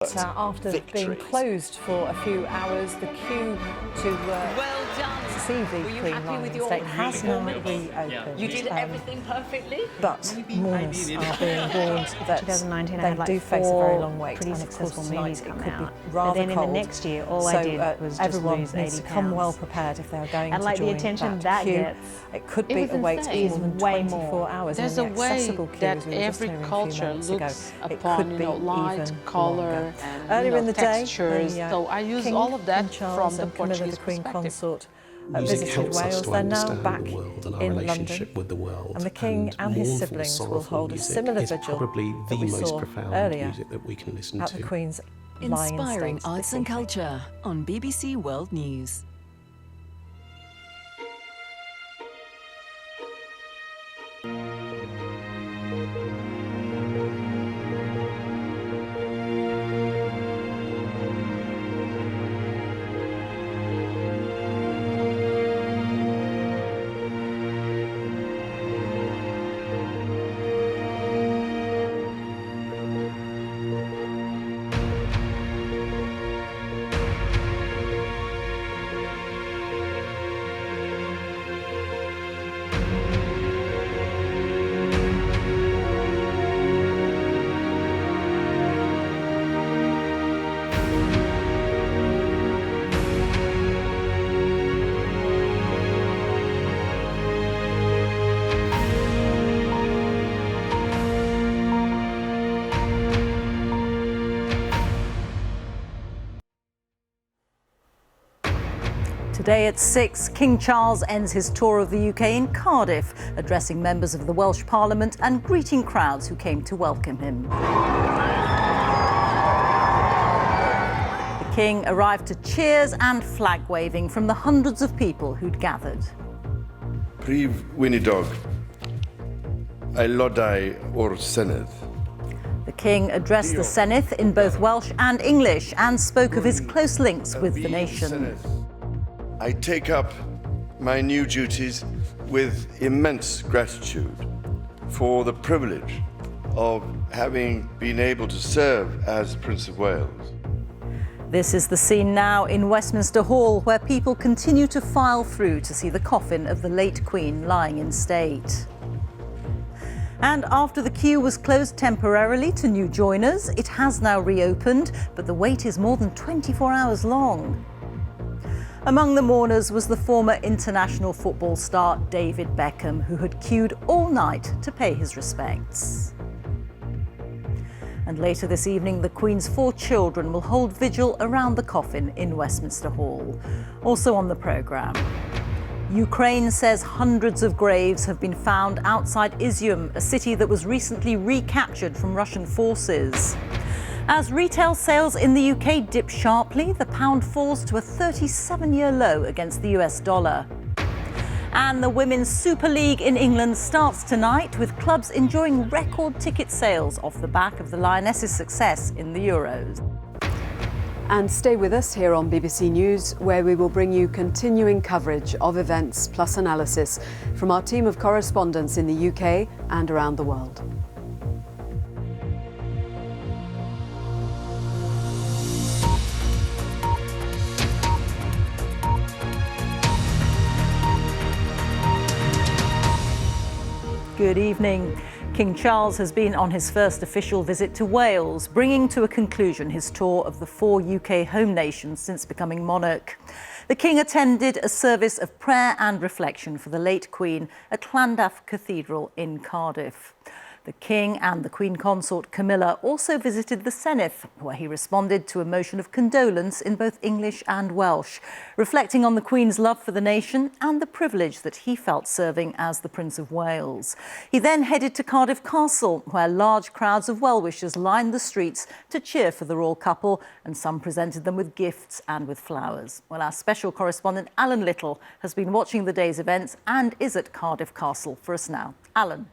After being closed for a few hours, the queue to see the Queen lying in state has now reopened. You did everything perfectly. But mourners are being warned that 2019 they I had do face a very long wait, pretty and of course successful tonight movies it come could out. be rather But then cold. in the next year, all I did was just everyone lose needs 80 to come well pounds. prepared if they are going And to like join the attention that queue. gets, It could be a wait of more than way 24 more. hours. There's in a the way accessible queue, that as we were just every hearing a few culture minutes ago. looks It upon, could be light, even color, longer. and Earlier in the day, textures. So I use King, all of that King Charles from the and Camilla, Portuguese the Queen perspective. Consort, Music visited helps us Wales. to They're now understand back the world and our in relationship London. with the world. And the King and his mournful, siblings will sorrowful hold a music similar is vigil probably the that we most saw profound earlier music that we can listen at to. the Queen's lying in Inspiring state arts this and evening. culture on BBC World News. Today at 6, King Charles ends his tour of the UK in Cardiff, addressing members of the Welsh Parliament and greeting crowds who came to welcome him. The King arrived to cheers and flag waving from the hundreds of people who'd gathered. Prif Weinidog, aelodau o'r Senedd. The King addressed the Senedd in both Welsh and English and spoke of his close links with the nation. I take up my new duties with immense gratitude for the privilege of having been able to serve as Prince of Wales. This is the scene now in Westminster Hall, where people continue to file through to see the coffin of the late Queen lying in state. And after the queue was closed temporarily to new joiners, it has now reopened, but the wait is more than 24 hours long. Among the mourners was the former international football star David Beckham, who had queued all night to pay his respects. And later this evening, the Queen's 4 children will hold vigil around the coffin in Westminster Hall. Also on the programme, Ukraine says hundreds of graves have been found outside Izium, a city that was recently recaptured from Russian forces. As retail sales in the UK dip sharply, the pound falls to a 37-year low against the US dollar. And the Women's Super League in England starts tonight, with clubs enjoying record ticket sales off the back of the Lionesses' success in the Euros. And stay with us here on BBC News, where we will bring you continuing coverage of events plus analysis from our team of correspondents in the UK and around the world. Good evening. King Charles has been on his first official visit to Wales, bringing to a conclusion his tour of the 4 UK home nations since becoming monarch. The King attended a service of prayer and reflection for the late Queen at Llandaff Cathedral in Cardiff. The King and the Queen Consort Camilla also visited the Senedd, where he responded to a motion of condolence in both English and Welsh, reflecting on the Queen's love for the nation and the privilege that he felt serving as the Prince of Wales. He then headed to Cardiff Castle, where large crowds of well-wishers lined the streets to cheer for the royal couple, and some presented them with gifts and with flowers. Well, our special correspondent Alan Little has been watching the day's events and is at Cardiff Castle for us now. Alan.